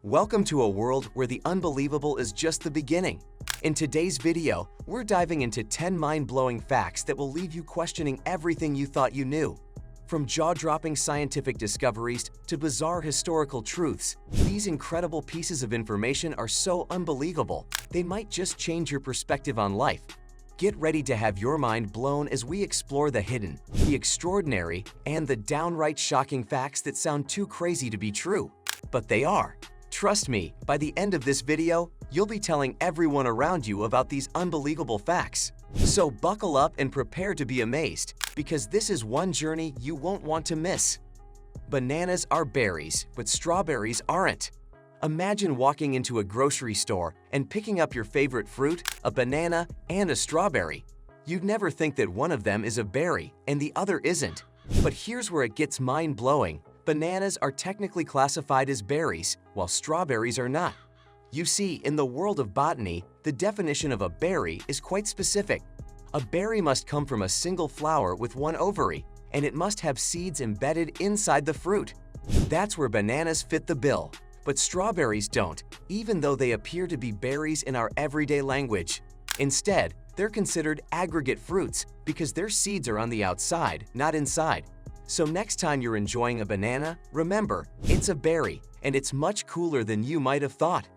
Welcome to a world where the unbelievable is just the beginning. In today's video, we're diving into 10 mind-blowing facts that will leave you questioning everything you thought you knew. From jaw-dropping scientific discoveries to bizarre historical truths, these incredible pieces of information are so unbelievable, they might just change your perspective on life. Get ready to have your mind blown as we explore the hidden, the extraordinary, and the downright shocking facts that sound too crazy to be true. But they are. Trust me, by the end of this video, you'll be telling everyone around you about these unbelievable facts. So buckle up and prepare to be amazed, because this is one journey you won't want to miss. Bananas are berries, but strawberries aren't. Imagine walking into a grocery store and picking up your favorite fruit, a banana, and a strawberry. You'd never think that one of them is a berry and the other isn't. But here's where it gets mind-blowing. Bananas are technically classified as berries, while strawberries are not. You see, in the world of botany, the definition of a berry is quite specific. A berry must come from a single flower with one ovary, and it must have seeds embedded inside the fruit. That's where bananas fit the bill. But strawberries don't, even though they appear to be berries in our everyday language. Instead, they're considered aggregate fruits because their seeds are on the outside, not inside. So next time you're enjoying a banana, remember, it's a berry, and it's much cooler than you might have thought.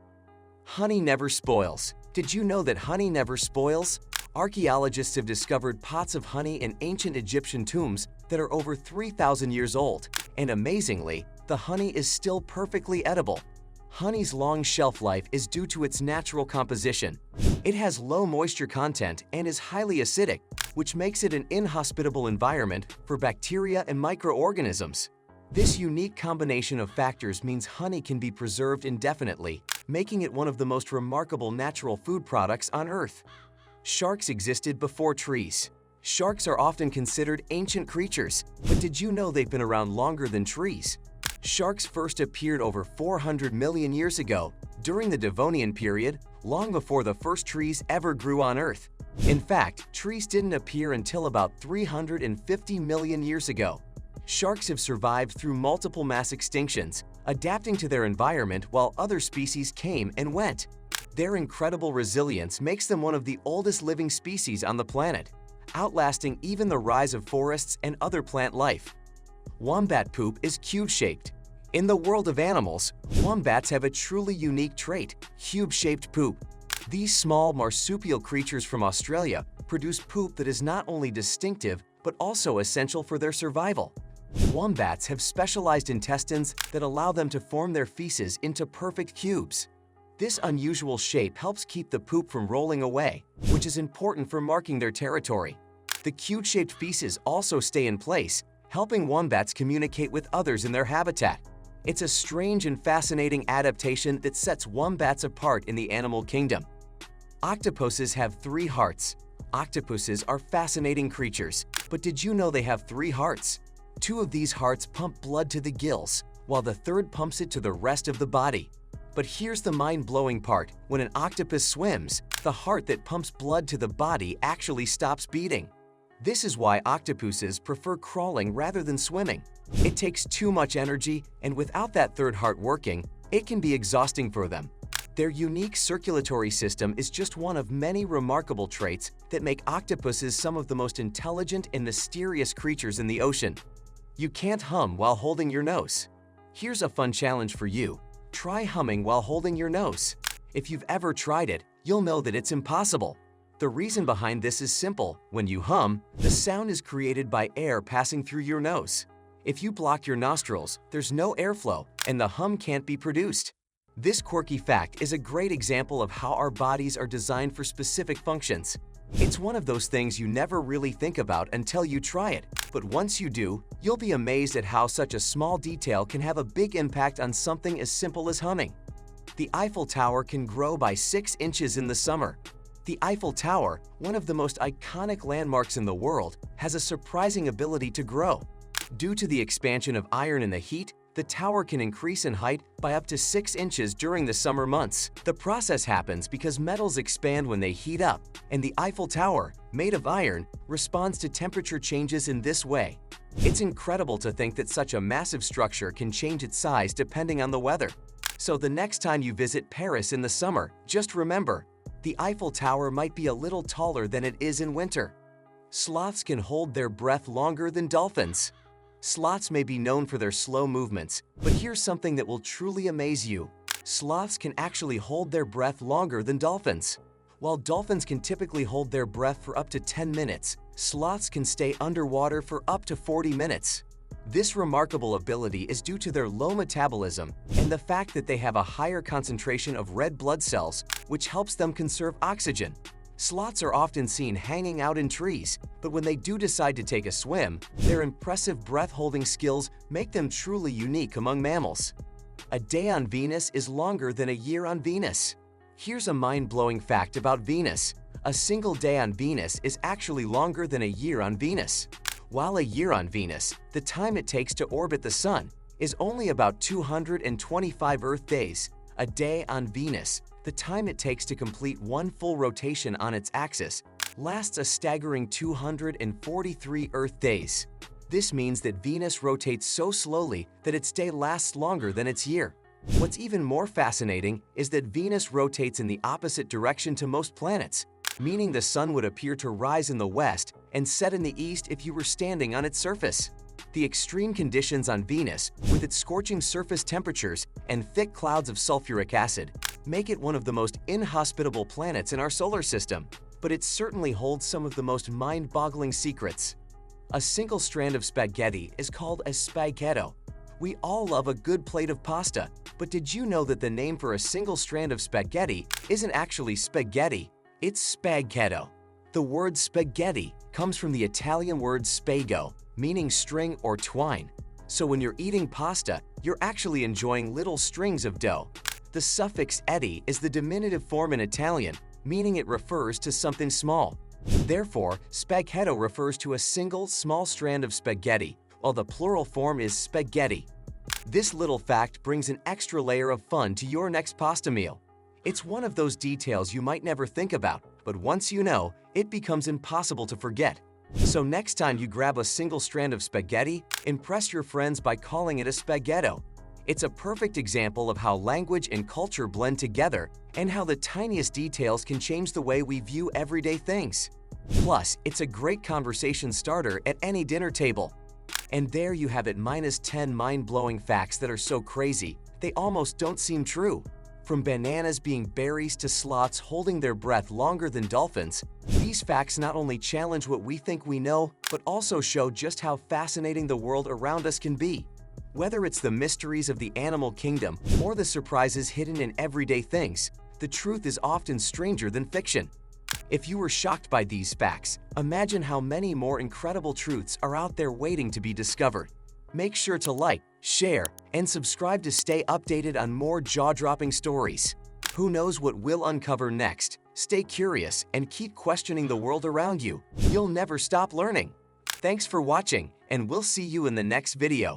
Honey never spoils. Did you know that honey never spoils? Archaeologists have discovered pots of honey in ancient Egyptian tombs that are over 3,000 years old, and amazingly, the honey is still perfectly edible. Honey's long shelf life is due to its natural composition. It has low moisture content and is highly acidic, which makes it an inhospitable environment for bacteria and microorganisms. This unique combination of factors means honey can be preserved indefinitely, making it one of the most remarkable natural food products on Earth. Sharks existed before trees. Sharks are often considered ancient creatures, but did you know they've been around longer than trees? Sharks first appeared over 400 million years ago, during the Devonian period, long before the first trees ever grew on Earth. In fact, trees didn't appear until about 350 million years ago. Sharks have survived through multiple mass extinctions, adapting to their environment while other species came and went. Their incredible resilience makes them one of the oldest living species on the planet, outlasting even the rise of forests and other plant life. Wombat poop is cube-shaped. In the world of animals, wombats have a truly unique trait, cube-shaped poop. These small marsupial creatures from Australia produce poop that is not only distinctive, but also essential for their survival. Wombats have specialized intestines that allow them to form their feces into perfect cubes. This unusual shape helps keep the poop from rolling away, which is important for marking their territory. The cube-shaped feces also stay in place, helping wombats communicate with others in their habitat. It's a strange and fascinating adaptation that sets wombats apart in the animal kingdom. Octopuses have 3 hearts. Octopuses are fascinating creatures, but did you know they have 3 hearts? 2 of these hearts pump blood to the gills, while the third pumps it to the rest of the body. But here's the mind-blowing part. When an octopus swims, the heart that pumps blood to the body actually stops beating. This is why octopuses prefer crawling rather than swimming. It takes too much energy, and without that third heart working, it can be exhausting for them. Their unique circulatory system is just one of many remarkable traits that make octopuses some of the most intelligent and mysterious creatures in the ocean. You can't hum while holding your nose. Here's a fun challenge for you. Try humming while holding your nose. If you've ever tried it, you'll know that it's impossible. The reason behind this is simple. When you hum, the sound is created by air passing through your nose. If you block your nostrils, there's no airflow, and the hum can't be produced. This quirky fact is a great example of how our bodies are designed for specific functions. It's one of those things you never really think about until you try it, but once you do, you'll be amazed at how such a small detail can have a big impact on something as simple as humming. The Eiffel Tower can grow by 6 inches in the summer. The Eiffel Tower, one of the most iconic landmarks in the world, has a surprising ability to grow. Due to the expansion of iron in the heat, the tower can increase in height by up to 6 inches during the summer months. The process happens because metals expand when they heat up, and the Eiffel Tower, made of iron, responds to temperature changes in this way. It's incredible to think that such a massive structure can change its size depending on the weather. So the next time you visit Paris in the summer, just remember, the Eiffel Tower might be a little taller than it is in winter. Sloths can hold their breath longer than dolphins. Sloths may be known for their slow movements, but here's something that will truly amaze you. Sloths can actually hold their breath longer than dolphins. While dolphins can typically hold their breath for up to 10 minutes, sloths can stay underwater for up to 40 minutes. This remarkable ability is due to their low metabolism and the fact that they have a higher concentration of red blood cells, which helps them conserve oxygen. Sloths are often seen hanging out in trees, but when they do decide to take a swim, their impressive breath-holding skills make them truly unique among mammals. A day on Venus is longer than a year on Venus. Here's a mind-blowing fact about Venus. A single day on Venus is actually longer than a year on Venus. While a year on Venus, the time it takes to orbit the Sun, is only about 225 Earth days. A day on Venus, the time it takes to complete one full rotation on its axis, lasts a staggering 243 Earth days. This means that Venus rotates so slowly that its day lasts longer than its year. What's even more fascinating is that Venus rotates in the opposite direction to most planets, meaning the Sun would appear to rise in the west and set in the east if you were standing on its surface. The extreme conditions on Venus, with its scorching surface temperatures and thick clouds of sulfuric acid, make it one of the most inhospitable planets in our solar system. But it certainly holds some of the most mind-boggling secrets. A single strand of spaghetti is called a spaghetto. We all love a good plate of pasta, but did you know that the name for a single strand of spaghetti isn't actually spaghetti? It's spaghetto. The word spaghetti comes from the Italian word spago, meaning string or twine. So when you're eating pasta, you're actually enjoying little strings of dough. The suffix "etti" is the diminutive form in Italian, meaning it refers to something small. Therefore, spaghetto refers to a single, small strand of spaghetti, while the plural form is spaghetti. This little fact brings an extra layer of fun to your next pasta meal. It's one of those details you might never think about, but once you know, it becomes impossible to forget. So next time you grab a single strand of spaghetti, impress your friends by calling it a spaghetto. It's a perfect example of how language and culture blend together and how the tiniest details can change the way we view everyday things. Plus, it's a great conversation starter at any dinner table. And there you have it, -10 mind-blowing facts that are so crazy, they almost don't seem true. From bananas being berries to sloths holding their breath longer than dolphins, these facts not only challenge what we think we know, but also show just how fascinating the world around us can be. Whether it's the mysteries of the animal kingdom or the surprises hidden in everyday things, the truth is often stranger than fiction. If you were shocked by these facts, imagine how many more incredible truths are out there waiting to be discovered. Make sure to like, share, and subscribe to stay updated on more jaw-dropping stories. Who knows what we'll uncover next? Stay curious and keep questioning the world around you. You'll never stop learning. Thanks for watching, and we'll see you in the next video.